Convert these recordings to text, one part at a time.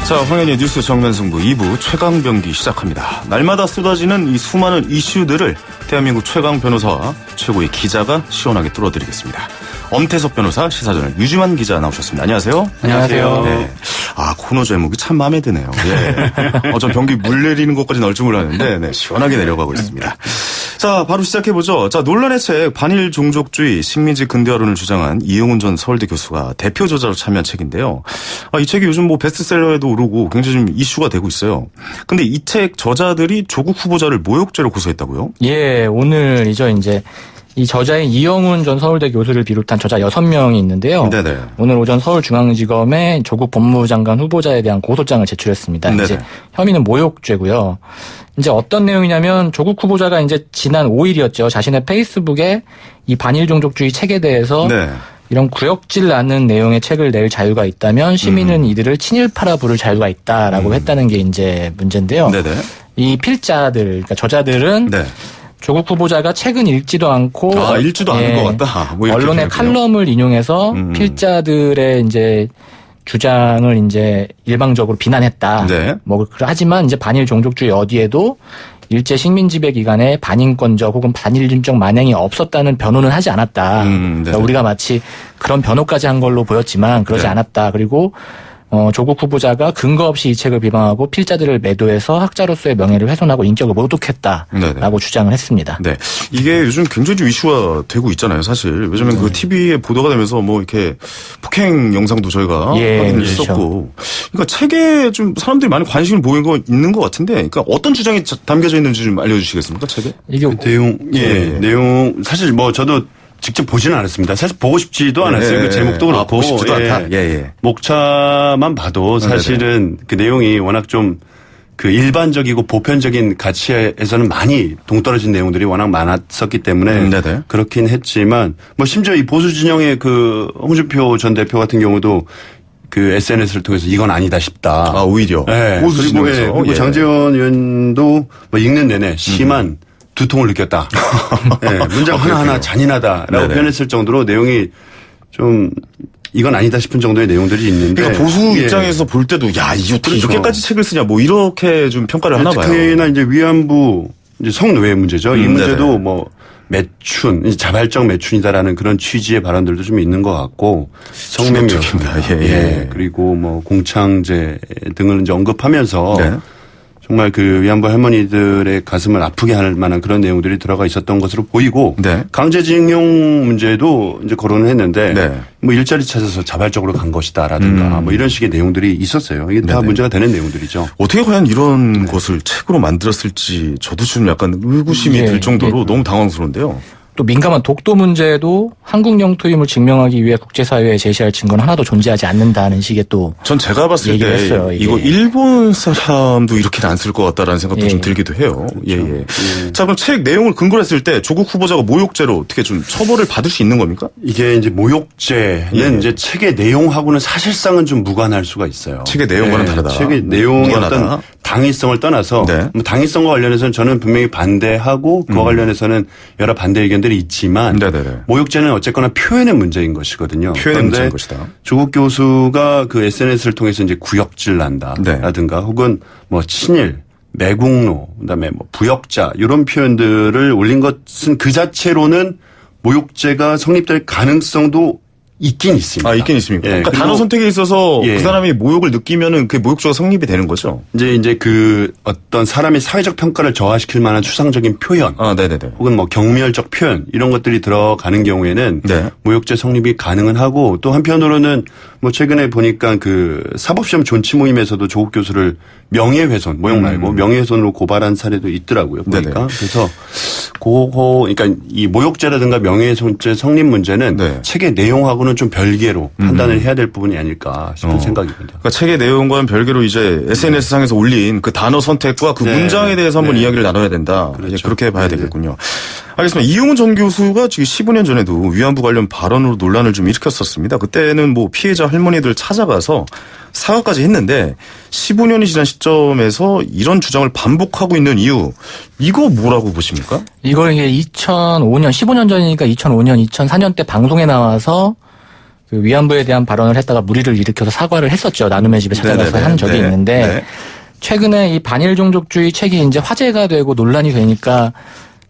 자, 황현희의 뉴스 정면승부 2부 최강병기 시작합니다. 날마다 쏟아지는 이 수많은 이슈들을 대한민국 최강 변호사와 최고의 기자가 시원하게 뚫어드리겠습니다. 엄태석 변호사, 시사저널 유지만 기자 나오셨습니다. 안녕하세요. 안녕하세요. 네. 아, 코너 제목이 참 마음에 드네요. 예. 전 변기 물 내리는 것까지 나올 줄 몰랐는데, 네, 시원하게 내려가고 있습니다. 자, 바로 시작해보죠. 자, 논란의 책, 반일 종족주의, 식민지 근대화론을 주장한 이용훈 전 서울대 교수가 대표 저자로 참여한 책인데요. 이 책이 요즘 뭐 베스트셀러에도 오르고 굉장히 좀 이슈가 되고 있어요. 근데 이 책 저자들이 조국 후보자를 모욕죄로 고소했다고요? 예, 오늘이죠, 이제. 이 저자인 이영훈 전 서울대 교수를 비롯한 저자 6명이 있는데요. 네네. 오늘 오전 서울중앙지검에 조국 법무장관 후보자에 대한 고소장을 제출했습니다. 네네. 이제 혐의는 모욕죄고요. 이제 어떤 내용이냐면 조국 후보자가 이제 지난 5일이었죠. 자신의 페이스북에 이 반일 종족주의 책에 대해서 네. 이런 구역질 나는 내용의 책을 낼 자유가 있다면 시민은 이들을 친일파라 부를 자유가 있다라고 했다는 게 이제 문제인데요. 네네. 이 필자들, 그러니까 저자들은 네. 조국 후보자가 책은 읽지도 않고 읽지도 않은 것 같다. 뭐 이렇게 언론의 칼럼을 인용해서 필자들의 이제 주장을 이제 일방적으로 비난했다. 네. 뭐 하지만 이제 반일 종족주의 어디에도 일제 식민 지배 기간에 반인권적 혹은 반일륜적 만행이 없었다는 변호는 하지 않았다. 그러니까 우리가 마치 그런 변호까지 한 걸로 보였지만 그러지 네. 않았다. 그리고 조국 후보자가 근거 없이 이 책을 비방하고 필자들을 매도해서 학자로서의 명예를 훼손하고 인격을 모독했다라고 네네. 주장을 했습니다. 네. 이게 요즘 굉장히 좀 이슈가 되고 있잖아요, 사실. 요즘엔 그 TV에 보도가 되면서 뭐 이렇게 폭행 영상도 저희가 확인을 했었고. 그러니까 책에 좀 사람들이 많이 관심을 보이는 거 있는 것 같은데, 그러니까 어떤 주장이 담겨져 있는지 좀 알려주시겠습니까, 책에? 이게 내용, 사실 뭐 저도 직접 보지는 않았습니다. 사실 보고 싶지도 않았어요. 그 제목도 그렇고. 보고 싶지도 않다. 목차만 봐도 사실은 그 내용이 워낙 좀 그 일반적이고 보편적인 가치에서는 많이 동떨어진 내용들이 워낙 많았었기 때문에 그렇긴 했지만 뭐 심지어 이 보수 진영의 그 홍준표 전 대표 같은 경우도 그 SNS를 통해서 이건 아니다 싶다. 오히려. 네. 보수 진영에서. 그리고 장제원 의원도 뭐 읽는 내내 심한 두통을 느꼈다. 네, 문장 하나하나 잔인하다라고 표현했을 정도로 내용이 좀 이건 아니다 싶은 정도의 내용들이 있는데. 그러니까 보수 입장에서 볼 때도 야, 이렇게까지 책을 쓰냐 뭐 이렇게 좀 평가를 하나 봐요. 특히나 이제 위안부 이제 성노예 문제죠. 이 문제도 뭐 매춘, 자발적 매춘이다라는 그런 취지의 발언들도 좀 있는 것 같고 성매매입니다. 그리고 뭐 공창제 등을 이제 언급하면서 정말 그 위안부 할머니들의 가슴을 아프게 할 만한 그런 내용들이 들어가 있었던 것으로 보이고 강제징용 문제도 이제 거론을 했는데 뭐 일자리 찾아서 자발적으로 간 것이다라든가 뭐 이런 식의 내용들이 있었어요. 이게 다 문제가 되는 내용들이죠. 어떻게 과연 이런 것을 책으로 만들었을지 저도 좀 약간 의구심이 들 정도로 너무 당황스러운데요. 또 민감한 독도 문제도 한국 영토임을 증명하기 위해 국제사회에 제시할 증거는 하나도 존재하지 않는다는 식의 또 전 제가 봤을 때 했어요, 이거 일본 사람도 이렇게는 안 쓸 것 같다라는 생각도 좀 들기도 해요. 그렇죠. 자, 그럼 책 내용을 근거로 했을 때 조국 후보자가 모욕죄로 어떻게 좀 처벌을 받을 수 있는 겁니까? 이게 이제 모욕죄는 이제 책의 내용하고는 사실상은 좀 무관할 수가 있어요. 책의 내용과는 다르다. 책의 내용의 어떤 당위성을 떠나서 뭐 당위성과 관련해서는 저는 분명히 반대하고 그와 관련해서는 여러 반대 의견들이 있지만 모욕죄는 어쨌거나 표현의 문제인 것이거든요. 표현의 문제인 것이다. 조국 교수가 그 SNS를 통해서 이제 구역질 난다라든가 혹은 뭐 친일, 매국노, 그다음에 뭐 부역자 이런 표현들을 올린 것은 그 자체로는 모욕죄가 성립될 가능성도 있긴 있습니다. 있긴 있습니까? 그러니까 단어 선택에 있어서 그 사람이 모욕을 느끼면은 그 모욕죄가 성립이 되는 거죠. 이제 그 어떤 사람의 사회적 평가를 저하시킬 만한 추상적인 표현, 혹은 뭐 경멸적 표현 이런 것들이 들어가는 경우에는 모욕죄 성립이 가능은 하고 또 한편으로는 뭐 최근에 보니까 그 사법시험 존치 모임에서도 조국 교수를 명예훼손, 모욕 말고 명예훼손으로 고발한 사례도 있더라고요. 보니까 그래서 그러니까 이 모욕죄라든가 명예훼손죄 성립 문제는 책의 내용하고는 좀 별개로 판단을 해야 될 부분이 아닐까 싶은 생각입니다. 그러니까 책의 내용과는 별개로 이제 SNS 상에서 올린 그 단어 선택과 그 문장에 대해서 한번 이야기를 나눠야 된다. 그렇게 봐야 되겠군요. 알겠습니다. 이용훈 전 교수가 지금 15년 전에도 위안부 관련 발언으로 논란을 좀 일으켰었습니다. 그때는 뭐 피해자 할머니들 찾아가서 사과까지 했는데 15년이 지난 시점에서 이런 주장을 반복하고 있는 이유, 이거 뭐라고 보십니까? 이걸 2005년, 15년 전이니까 2005년, 2004년 때 방송에 나와서 그 위안부에 대한 발언을 했다가 물의를 일으켜서 사과를 했었죠. 나눔의 집에 찾아가서 한 적이 있는데 최근에 이 반일 종족주의 책이 이제 화제가 되고 논란이 되니까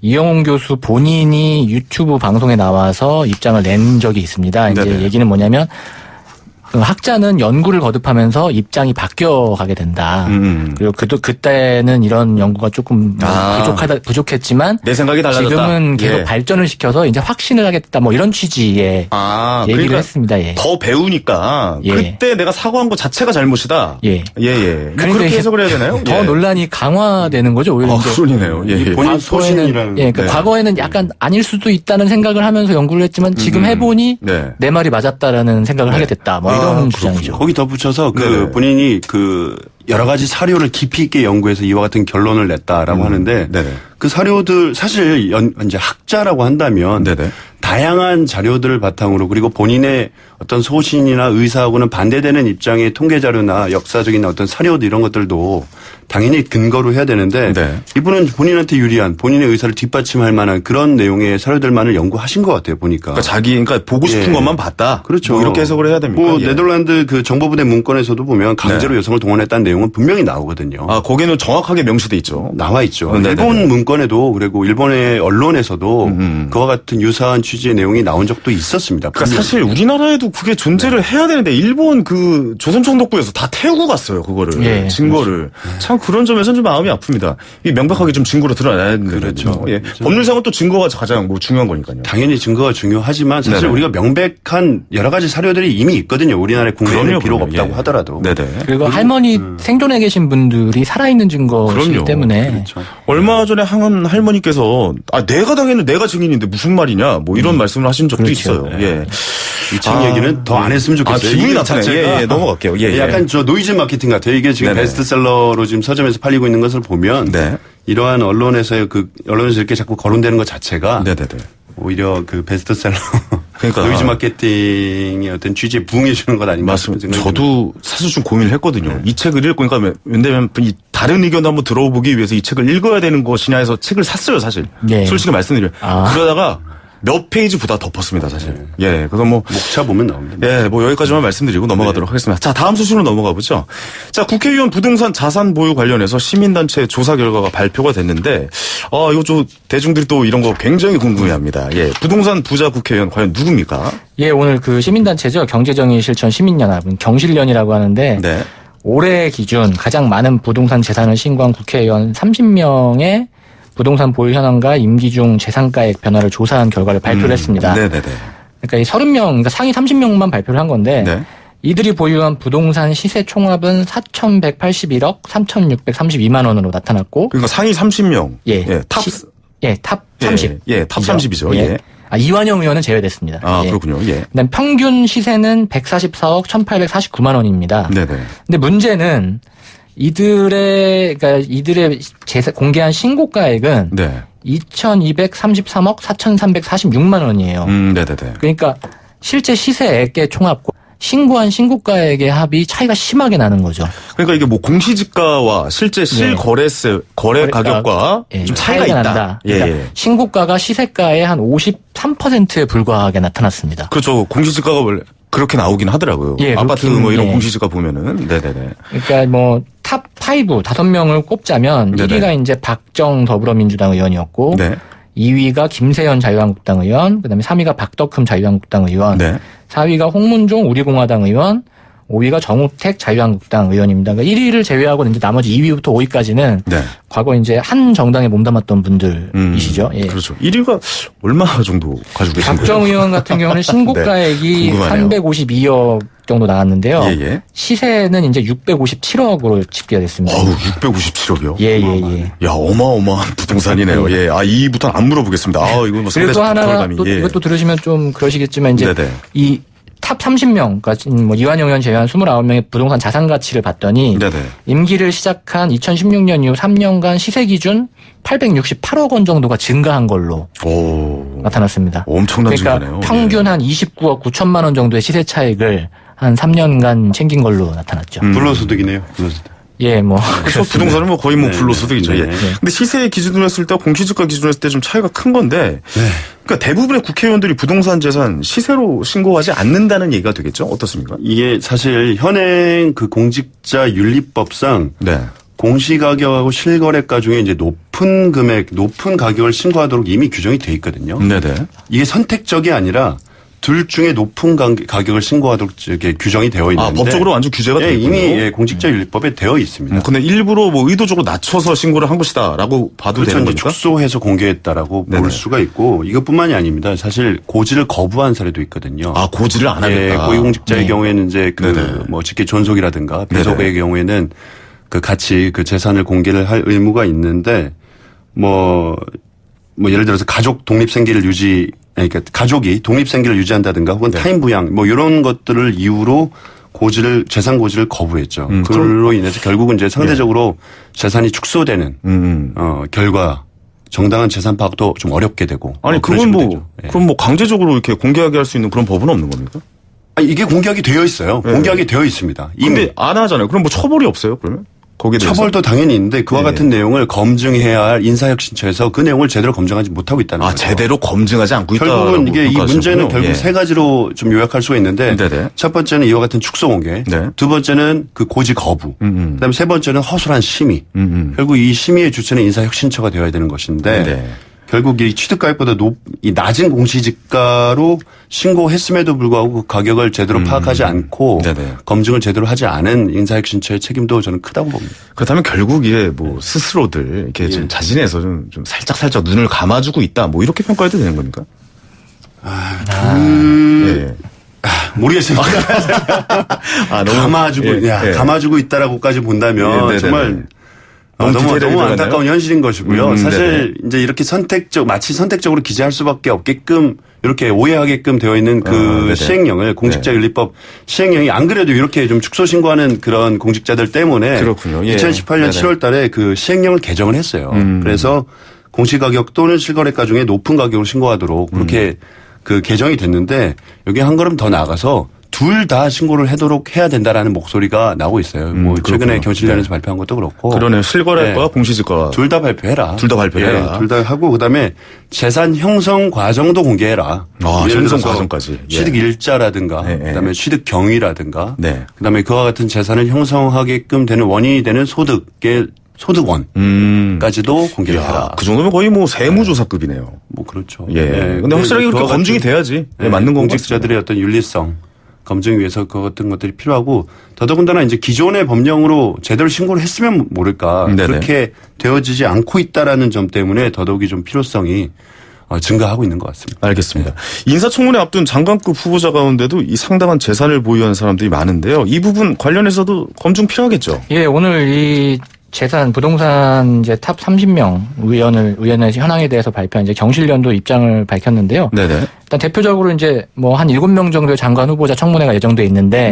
이영훈 교수 본인이 유튜브 방송에 나와서 입장을 낸 적이 있습니다. 이제 얘기는 뭐냐면 그 학자는 연구를 거듭하면서 입장이 바뀌어가게 된다. 그리고 그때는 이런 연구가 조금 부족했지만 내 생각이 달라졌다. 지금은 계속 발전을 시켜서 이제 확신을 하겠다. 뭐 이런 취지의 얘기를 그러니까 했습니다. 예. 더 배우니까 그때 내가 사과한 것 자체가 잘못이다. 예. 뭐 그렇게 해석을 해야 되나요? 더 논란이 강화되는 거죠. 오히려 그러네요. 본인 소신이라는. 과거에는 약간 아닐 수도 있다는 생각을 하면서 연구를 했지만 지금 해보니 내 말이 맞았다라는 생각을 하게 됐다. 뭐 이런 주장이죠. 거기 덧붙여서 본인이 여러 가지 사료를 깊이 있게 연구해서 이와 같은 결론을 냈다라고 하는데 그 사료들 사실 이제 학자라고 한다면 다양한 자료들을 바탕으로 그리고 본인의 어떤 소신이나 의사하고는 반대되는 입장의 통계 자료나 역사적인 어떤 사료들 이런 것들도 당연히 근거로 해야 되는데 이분은 본인한테 유리한 본인의 의사를 뒷받침할 만한 그런 내용의 사료들만을 연구하신 것 같아요 보니까. 그러니까 보고 싶은 것만 봤다. 그렇죠. 뭐 이렇게 해석을 해야 됩니까? 네덜란드 그 정보부대 문건에서도 보면 강제로 여성을 동원했다는 내용은 분명히 나오거든요. 거기는 정확하게 명시돼 있죠. 나와 있죠. 일본 문건에도 그리고 일본의 언론에서도 그와 같은 유사한 취지의 내용이 나온 적도 있었습니다. 그러니까 사실 우리나라에도 그게 존재를 해야 되는데 일본 그 조선총독부에서 다 태우고 갔어요. 그거를 증거를. 참 그런 점에서는 좀 마음이 아픕니다. 이게 명백하게 좀 증거로 드러나야 되는데. 그렇죠. 법률상은 또 증거가 가장 중요한 거니까요. 당연히 증거가 중요하지만 사실 우리가 명백한 여러 가지 사료들이 이미 있거든요. 우리나라의 국내에는 비록 없다고 하더라도. 그리고 할머니 생존해 계신 분들이 살아있는 증거이기 때문에. 그렇죠. 얼마 전에 한 할머니께서 내가 당했는 내가 증인인데 무슨 말이냐 뭐 이런 말씀을 하신 적도 있어요. 이 책 얘기는 더 안 했으면 좋겠어요. 기분이 나타나요. 넘어갈게요. 약간 노이즈 마케팅 같아요. 이게 지금 베스트셀러로 지금 서점에서 팔리고 있는 것을 보면 이러한 언론에서 이렇게 자꾸 거론되는 것 자체가 오히려 그 베스트셀러 노이즈 마케팅의 어떤 취지에 부응해 주는 것 아닌가 싶은 생각이 저도 사실 좀 고민을 했거든요. 이 책을 읽고 그러니까 왜냐면 다른 의견도 한번 들어보기 위해서 이 책을 읽어야 되는 것이냐 해서 책을 샀어요, 사실. 솔직히 말씀드려요. 그러다가 몇 페이지보다 덮었습니다, 사실. 그래서 목차 보면 나옵니다. 여기까지만 말씀드리고 넘어가도록 하겠습니다. 자, 다음 소식으로 넘어가 보죠. 자, 국회의원 부동산 자산 보유 관련해서 시민단체 조사 결과가 발표가 됐는데, 이거 좀 대중들이 또 이런 거 굉장히 궁금해합니다. 부동산 부자 국회의원 과연 누굽니까? 오늘 그 시민단체죠. 경제정의실천 시민연합은 경실련이라고 하는데, 올해 기준 가장 많은 부동산 재산을 신고한 국회의원 30명의 부동산 보유 현황과 임기 중 재산가액 변화를 조사한 결과를 발표를 했습니다. 그러니까 이 30명, 그러니까 상위 30명만 발표를 한 건데 이들이 보유한 부동산 시세 총합은 4,181억 3,632만 원으로 나타났고 그러니까 상위 30명. 탑 30. 탑 30이죠. 이완영 의원은 제외됐습니다. 그렇군요. 그다음 평균 시세는 144억 1,849만 원입니다. 근데 문제는 이들의 공개한 신고가액은 2,233억 4,346만 원이에요. 그러니까 실제 시세액의 총합과 신고한 신고가액의 합이 차이가 심하게 나는 거죠. 그러니까 이게 공시지가와 실제 실거래세 거래 가격과 좀 차이가 있다. 난다. 그러니까 신고가가 시세가의 한 53%에 불과하게 나타났습니다. 그렇죠. 공시지가가 원래 그렇게 나오긴 하더라고요. 아파트 이런 공시지가 보면은. 그러니까 탑 5, 5명을 꼽자면 1위가 이제 박정 더불어민주당 의원이었고 2위가 김세연 자유한국당 의원, 그다음에 3위가 박덕흠 자유한국당 의원, 4위가 홍문종 우리공화당 의원, 5위가 정우택 자유한국당 의원입니다. 그러니까 1위를 제외하고 이제 나머지 2위부터 5위까지는 과거 이제 한 정당에 몸담았던 분들이시죠. 그렇죠. 1위가 얼마 정도 가지고 계신 거예요? 박정 의원 같은 경우는 신고가액이 352억 정도 나왔는데요. 시세는 이제 657억으로 집계가 됐습니다. 657억이요? 야, 어마어마한 부동산이네요. 2위부터는 안 물어보겠습니다. 이거 그리고 하나 이것도 들으시면 좀 그러시겠지만 이제 이 탑 30명, 그러니까 이완영 의원 제외한 29명의 부동산 자산 가치를 봤더니 임기를 시작한 2016년 이후 3년간 시세 기준 868억 원 정도가 증가한 걸로 나타났습니다. 엄청난 그러니까 증가네요. 평균 한 29억 9천만 원 정도의 시세 차익을 한 3년간 챙긴 걸로 나타났죠. 불로소득이네요. 불로소득. 예, 뭐. 그렇죠. 부동산은 뭐 거의 뭐 불로소득이죠. 예. 근데 시세 기준으로 했을 때와 공시지가 기준으로 했을 때 좀 차이가 큰 건데. 그러니까 대부분의 국회의원들이 부동산 재산 시세로 신고하지 않는다는 얘기가 되겠죠. 어떻습니까? 이게 사실 현행 그 공직자 윤리법상 공시가격하고 실거래가 중에 이제 높은 금액, 높은 가격을 신고하도록 이미 규정이 돼 있거든요. 네네. 이게 선택적이 아니라 둘 중에 높은 가격을 신고하도록 이렇게 규정이 되어 있는데. 법적으로 완전 규제가 되어 있군요. 이미 공직자윤리법에 되어 있습니다. 근데 일부러 뭐 의도적으로 낮춰서 신고를 한 것이다라고 봐도 되는 겁니까? 축소해서 공개했다라고 볼 수가 있고 이것뿐만이 아닙니다. 사실 고지를 거부한 사례도 있거든요. 고지를 안 하겠다. 고위공직자의 경우에는 이제 뭐 직계 존속이라든가 비속의 경우에는 그 같이 그 재산을 공개를 할 의무가 있는데 뭐 예를 들어서 가족 독립생계를 그러니까 가족이 독립생계를 유지한다든가 혹은 타인 부양 뭐 이런 것들을 이유로 재산 고지를 거부했죠. 그걸로 인해서 결국은 이제 상대적으로 재산이 축소되는 결과 정당한 재산 파악도 좀 어렵게 되고. 아니 그건 그럼 뭐 강제적으로 이렇게 공개하게 할 수 있는 그런 법은 없는 겁니까? 이게 공개하게 되어 있어요. 공개하게 되어 있습니다. 근데 안 하잖아요. 그럼 뭐 처벌이 없어요? 그러면? 거기에 대해서? 처벌도 당연히 있는데 그와 같은 내용을 검증해야 할 인사혁신처에서 그 내용을 제대로 검증하지 못하고 있다는 거죠. 제대로 검증하지 않고 있다. 결국은 이게 이 문제는 결국 세 가지로 좀 요약할 수가 있는데 첫 번째는 이와 같은 축소 공개, 두 번째는 그 고지 거부, 그다음에 세 번째는 허술한 심의. 결국 이 심의의 주체는 인사혁신처가 되어야 되는 것인데 결국 이 취득가액보다 이 낮은 공시지가로 신고했음에도 불구하고 그 가격을 제대로 파악하지 않고 검증을 제대로 하지 않은 인사혁신처의 책임도 저는 크다고 봅니다. 그렇다면 결국 이게 뭐 스스로들 이렇게 좀 자진해서 좀 살짝 눈을 감아주고 있다 뭐 이렇게 평가해도 되는 겁니까? 모르겠어요. 감아주고 있다라고까지 본다면 정말 너무 안타까운 현실인 것이고요. 사실 이제 이렇게 마치 선택적으로 기재할 수밖에 없게끔 이렇게 오해하게끔 되어 있는 그 시행령을 공직자윤리법 시행령이 안 그래도 이렇게 좀 축소 신고하는 그런 공직자들 때문에 2018년 7월 달에 그 시행령을 개정을 했어요. 그래서 공시가격 또는 실거래가 중에 높은 가격으로 신고하도록 그렇게 그 개정이 됐는데 여기 한 걸음 더 나아가서 둘 다 신고를 해야 된다라는 목소리가 나오고 있어요. 뭐 최근에 경실련에서 발표한 것도 그렇고. 그러네. 실거래가 공시지가. 둘 다 발표해라. 둘 다 발표해라. 둘 다 하고 그다음에 재산 형성 과정도 공개해라. 형성 과정까지. 취득 일자라든가 그다음에 취득 경위라든가 그다음에 그와 같은 재산을 형성하게끔 되는 원인이 되는 소득원까지도 공개를 해라. 그 정도면 거의 뭐 세무조사급이네요. 뭐 그렇죠. 근데 확실하게 그렇게 검증이 돼야지. 맞는 건 공직자들의 어떤 윤리성 검증 위해서 그 같은 것들이 필요하고 더더군다나 이제 기존의 법령으로 제대로 신고를 했으면 모를까 그렇게 되어지지 않고 있다라는 점 때문에 더더욱이 좀 필요성이 증가하고 있는 것 같습니다. 알겠습니다. 인사청문회 앞둔 장관급 후보자 가운데도 이 상당한 재산을 보유한 사람들이 많은데요. 이 부분 관련해서도 검증 필요하겠죠. 오늘 이 부동산 이제 탑 30명 의원의 현황에 대해서 발표한 이제 경실련도 입장을 밝혔는데요. 일단 대표적으로 이제 뭐 한 7명 정도의 장관 후보자 청문회가 예정돼 있는데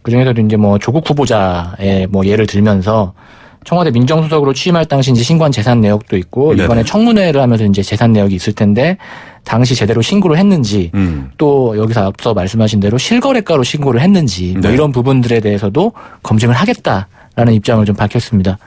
그 중에서도 이제 뭐 조국 후보자의 뭐 예를 들면서 청와대 민정수석으로 취임할 당시 이제 신고한 재산 내역도 있고 이번에 청문회를 하면서 이제 재산 내역이 있을 텐데 당시 제대로 신고를 했는지 또 여기서 앞서 말씀하신 대로 실거래가로 신고를 했는지 뭐 이런 부분들에 대해서도 검증을 하겠다라는 입장을 좀 밝혔습니다.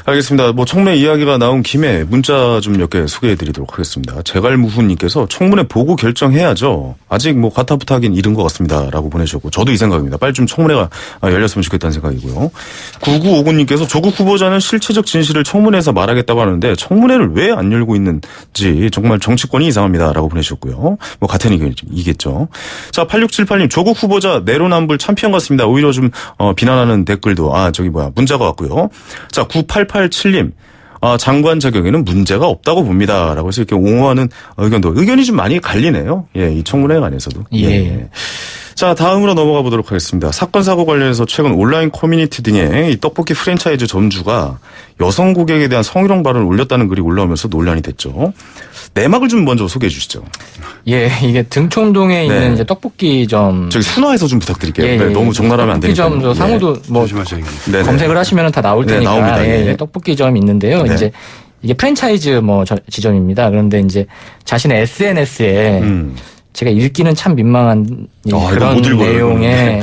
알겠습니다. 뭐 청문회 이야기가 나온 김에 문자 좀 몇 개 소개해드리도록 하겠습니다. 제갈무훈님께서 청문회 보고 결정해야죠. 아직 뭐 과타부타하긴 이른 것 같습니다라고 보내주셨고 저도 이 생각입니다. 빨리 좀 청문회가 열렸으면 좋겠다는 생각이고요. 9959님께서 조국 후보자는 실체적 진실을 청문회에서 말하겠다고 하는데 청문회를 왜 안 열고 있는지 정말 정치권이 이상합니다라고 보내주셨고요. 뭐 같은 의견이겠죠. 자 8678님 조국 후보자 내로남불 참피한 것 같습니다. 오히려 좀 비난하는 댓글도 문자가 왔고요. 자 9887님 장관 자격에는 문제가 없다고 봅니다라고 해서 이렇게 옹호하는 의견이 좀 많이 갈리네요. 이 청문회 안에서도. 자 다음으로 넘어가 보도록 하겠습니다. 사건 사고 관련해서 최근 온라인 커뮤니티 등의 이 떡볶이 프랜차이즈 점주가 여성 고객에 대한 성희롱 발언을 올렸다는 글이 올라오면서 논란이 됐죠. 내막을 좀 먼저 소개해 주시죠. 이게 등촌동에 있는 이제 떡볶이점. 저기 순화해서 좀 부탁드릴게요. 너무 적나라하면 안 되니까. 떡볶이점 상호도 뭐 검색을 하시면 다 나올 테니까. 나옵니다. 떡볶이점이 있는데요. 이제 이게 프랜차이즈 지점입니다. 그런데 이제 자신의 SNS에 제가 읽기는 참 민망한 그런 내용에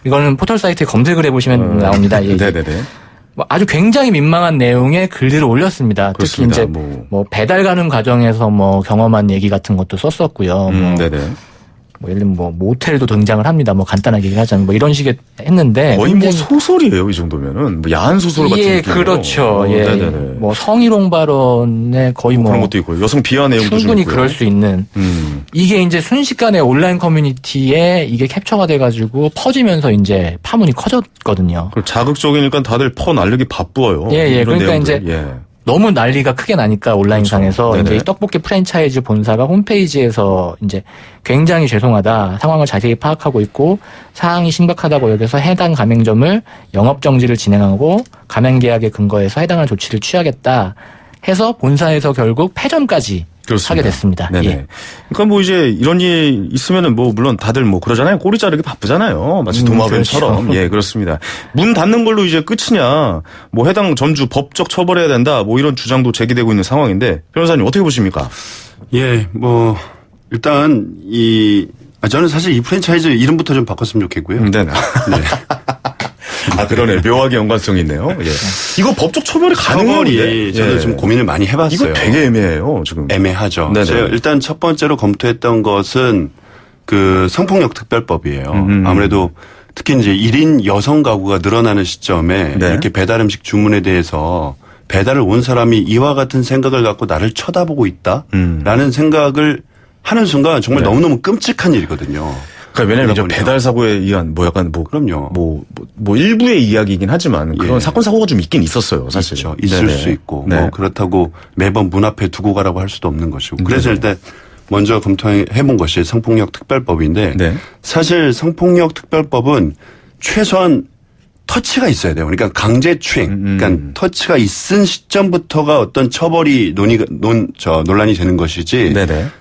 이거는 포털 사이트에 검색을 해보시면 나옵니다. 네네네. 아주 굉장히 민망한 내용의 글들을 올렸습니다. 그렇습니다. 특히 이제 뭐 배달 가는 과정에서 뭐 경험한 얘기 같은 것도 썼었고요. 네네. 뭐 예를 들면 뭐 모텔도 등장을 합니다. 뭐 간단하게 얘기하자면 뭐 이런 식의 했는데 거의 뭐 소설이에요 이 정도면은 뭐 야한 소설 같은 느낌. 그렇죠. 뭐 성희롱 발언에 거의 뭐 그런 것도 있고 여성 비하 내용도 충분히 그럴 수 있는 이게 이제 순식간에 온라인 커뮤니티에 이게 캡처가 돼가지고 퍼지면서 이제 파문이 커졌거든요. 자극적이니까 다들 퍼 날리기 바빠요. 그러니까 내용들. 이제. 너무 난리가 크게 나니까 온라인상에서 그렇죠. 이제 떡볶이 프랜차이즈 본사가 홈페이지에서 이제 굉장히 죄송하다 상황을 자세히 파악하고 있고 사항이 심각하다고 여겨서 해당 가맹점을 영업 정지를 진행하고 가맹 계약에 근거해서 해당하는 조치를 취하겠다 해서 본사에서 결국 폐점까지 그렇습니다. 하게 됐습니다. 네네. 예. 그러니까 뭐 이제 이런 일 있으면은 뭐 물론 다들 뭐 그러잖아요. 꼬리 자르기 바쁘잖아요. 마치 도마뱀처럼. 그렇죠. 예, 그렇습니다. 문 닫는 걸로 이제 끝이냐. 뭐 해당 점주 법적 처벌해야 된다. 뭐 이런 주장도 제기되고 있는 상황인데 변호사님 어떻게 보십니까? 예, 뭐 일단 저는 사실 이 프랜차이즈 이름부터 좀 바꿨으면 좋겠고요. 네네. 네. 그러네. 묘하게 연관성이 있네요. 예. 이거 법적 처벌이 가능한지 저도 좀 고민을 많이 해봤어요. 이거 되게 애매해요, 지금. 애매하죠. 제가 일단 첫 번째로 검토했던 것은 그 성폭력 특별법이에요. 아무래도 특히 이제 1인 여성 가구가 늘어나는 시점에 이렇게 배달 음식 주문에 대해서 배달을 온 사람이 이와 같은 생각을 갖고 나를 쳐다보고 있다라는 생각을 하는 순간 정말 너무너무 끔찍한 일이거든요. 그러니까 왜냐면 이제 배달 사고에 의한 뭐 약간 뭐 그럼요. 뭐 일부의 이야기이긴 하지만 그런 사건 사고가 좀 있긴 있었어요, 사실. 그렇죠. 있을 수 있고 뭐 그렇다고 매번 문 앞에 두고 가라고 할 수도 없는 것이고. 그래서 일단 먼저 검토해 본 것이 성폭력 특별법인데 사실 성폭력 특별법은 최소한 터치가 있어야 돼요. 그러니까 강제추행, 그러니까 터치가 있은 시점부터가 어떤 처벌이 논란이 되는 것이지.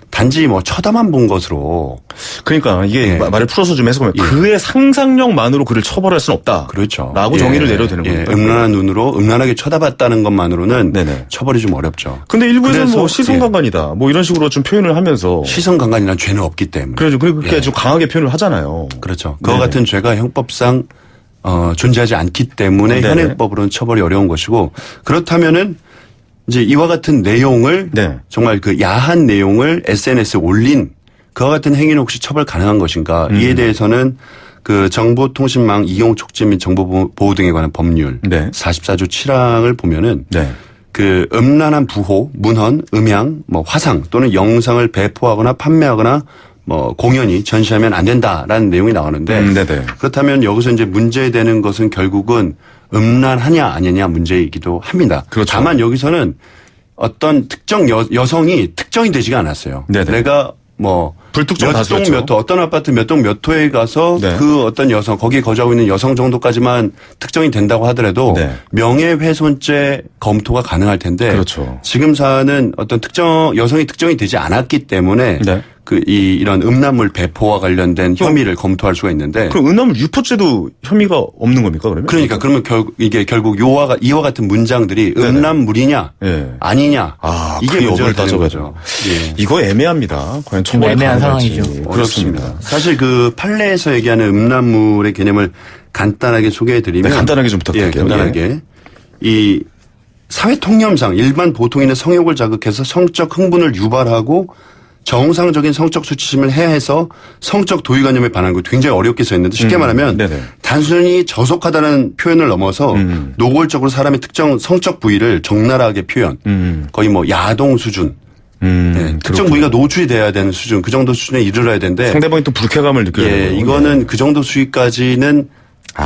단지 뭐 쳐다만 본 것으로. 그러니까 이게 말을 풀어서 좀 해석하면 그의 상상력만으로 그를 처벌할 수는 없다. 그렇죠. 라고 정의를 내려도 되는 겁니다. 음란한 눈으로 음란하게 쳐다봤다는 것만으로는 처벌이 좀 어렵죠. 근데 일부에서는 뭐 시선강간이다. 뭐 이런 식으로 좀 표현을 하면서. 시선강간이란 죄는 없기 때문에. 그렇죠. 그리고 그렇게 좀 강하게 표현을 하잖아요. 그렇죠. 그와 같은 죄가 형법상 존재하지 않기 때문에 현행법으로는 처벌이 어려운 것이고 그렇다면은 이제 이와 같은 내용을 정말 그 야한 내용을 SNS에 올린 그와 같은 행위는 혹시 처벌 가능한 것인가 이에 대해서는 그 정보통신망 이용 촉지 및 정보보호 등에 관한 법률 44조 7항을 보면은 그 음란한 부호, 문헌, 음향, 뭐 화상 또는 영상을 배포하거나 판매하거나 뭐 공연히 전시하면 안 된다라는 내용이 나오는데 그렇다면 여기서 이제 문제되는 것은 결국은 음란하냐 아니냐 문제이기도 합니다. 그렇죠. 다만 여기서는 어떤 특정 여성이 특정이 되지가 않았어요. 내가 뭐 불특정 몇동 몇 호 어떤 아파트 몇 동 몇 호에 가서 그 어떤 여성 거기에 거주하고 있는 여성 정도까지만 특정이 된다고 하더라도 명예훼손죄 검토가 가능할 텐데 지금 사안은 어떤 특정 여성이 특정이 되지 않았기 때문에 이런 음란물 배포와 관련된 혐의를 검토할 수가 있는데. 그럼 음란물 유포죄도 혐의가 없는 겁니까, 그러면? 그러니까, 그러면 결국 이와 같은 문장들이 음란물이냐, 아니냐. 이게 문제가 되는 거죠. 이거 애매합니다. 과연 처벌이 애매한 상황이죠. 그렇습니다. 사실 그 판례에서 얘기하는 음란물의 개념을 간단하게 소개해드리면. 간단하게 좀 부탁드릴게요. 간단하게. 이 사회 통념상 일반 보통인의 성욕을 자극해서 성적 흥분을 유발하고 정상적인 성적 수치심을 해해서 성적 도의관념에 반하는 거 굉장히 어렵게 써 있는데 쉽게 말하면 단순히 저속하다는 표현을 넘어서 노골적으로 사람의 특정 성적 부위를 적나라하게 표현 거의 뭐 야동 수준 특정 부위가 노출이 돼야 되는 수준 그 정도 수준에 이르러야 되는데 상대방이 또 불쾌감을 느껴요. 이거는 그 정도 수위까지는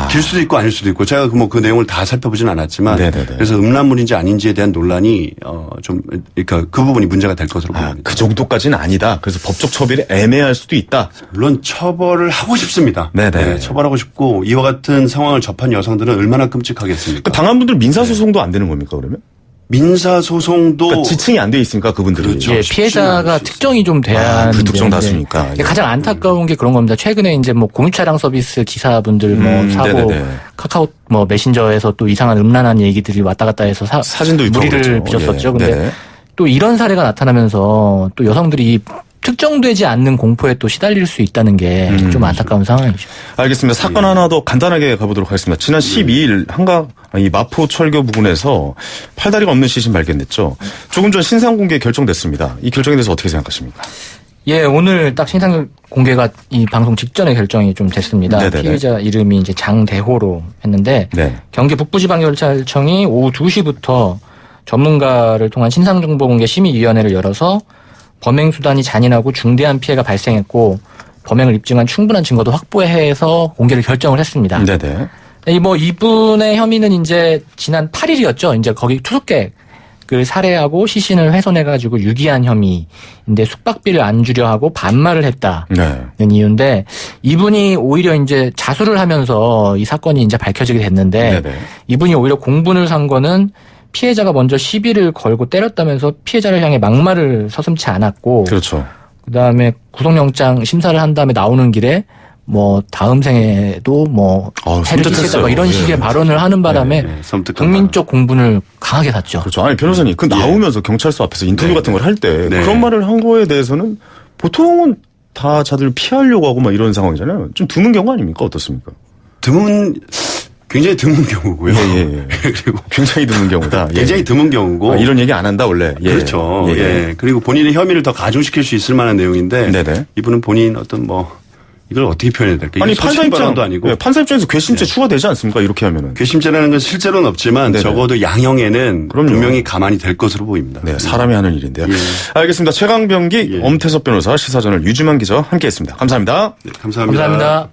길 수도 있고 아닐 수도 있고 제가 그 내용을 다 살펴보진 않았지만 그래서 음란물인지 아닌지에 대한 논란이 그러니까 그 부분이 문제가 될 것으로 보입니다. 그 정도까지는 아니다. 그래서 법적 처벌이 애매할 수도 있다. 물론 처벌을 하고 싶습니다. 처벌하고 싶고 이와 같은 상황을 접한 여성들은 얼마나 끔찍하겠습니까? 당한 분들 민사소송도 안 되는 겁니까 그러면? 민사소송도 그러니까 지층이 안 돼 있으니까 그분들이 그렇죠. 피해자가 특정이 좀 돼야 불특정 다수니까 가장 안타까운 게 그런 겁니다. 최근에 이제 뭐 공유차량 서비스 기사분들 뭐 사고 카카오 뭐 메신저에서 또 이상한 음란한 얘기들이 왔다 갔다 해서 사진도 무리를 빚었었죠. 근데 또 이런 사례가 나타나면서 또 여성들이 특정되지 않는 공포에 또 시달릴 수 있다는 게 좀 안타까운 상황이죠. 알겠습니다. 사건 하나 더 간단하게 가보도록 하겠습니다. 지난 12일 이 마포 철교 부근에서 팔다리가 없는 시신 발견됐죠. 조금 전 신상 공개 결정됐습니다. 이 결정에 대해서 어떻게 생각하십니까? 예, 오늘 딱 신상 공개가 이 방송 직전에 결정이 좀 됐습니다. 네네네. 피의자 이름이 이제 장대호로 했는데 네. 경기 북부지방경찰청이 오후 2시부터 전문가를 통한 신상정보공개심의위원회를 열어서 범행 수단이 잔인하고 중대한 피해가 발생했고 범행을 입증한 충분한 증거도 확보해서 공개를 결정을 했습니다. 네네. 이분의 혐의는 이제 지난 8일이었죠. 이제 거기 투숙객을 살해하고 시신을 훼손해가지고 유기한 혐의인데 숙박비를 안 주려 하고 반말을 했다는 이유인데 이분이 오히려 이제 자수를 하면서 이 사건이 이제 밝혀지게 됐는데 네네. 이분이 오히려 공분을 산 거는 피해자가 먼저 시비를 걸고 때렸다면서 피해자를 향해 막말을 서슴지 않았고 그렇죠. 그다음에 구속영장 심사를 한 다음에 나오는 길에 뭐 다음 생에도 뭐 해를 끼치겠다 이런 식의 발언을 하는 바람에 국민 쪽 공분을 강하게 샀죠. 그렇죠. 아니 변호사님 그 나오면서 경찰서 앞에서 인터뷰 같은 걸 할 때 그런 말을 한 거에 대해서는 보통은 다 자들 피하려고 하고 막 이런 상황이잖아요. 좀 드문 경우 아닙니까? 어떻습니까? 굉장히 드문 경우고요. 예. 그리고 굉장히 드문 경우다. 굉장히 드문 경우고 이런 얘기 안 한다 원래. 그렇죠. 그리고 본인의 혐의를 더 가중시킬 수 있을 만한 내용인데 네네. 이분은 본인 어떤 이걸 어떻게 표현해야 될까? 아니 판사 입장도 아니고 판사 입장에서 괘씸죄 추가되지 않습니까? 이렇게 하면은 괘씸죄라는 건 실제로는 없지만 적어도 양형에는 분명히 가만히 될 것으로 보입니다. 네, 사람이 하는 일인데요. 알겠습니다. 최강병기 엄태섭 변호사 시사전을 유주만 기자와 함께했습니다. 감사합니다. 네, 감사합니다. 감사합니다.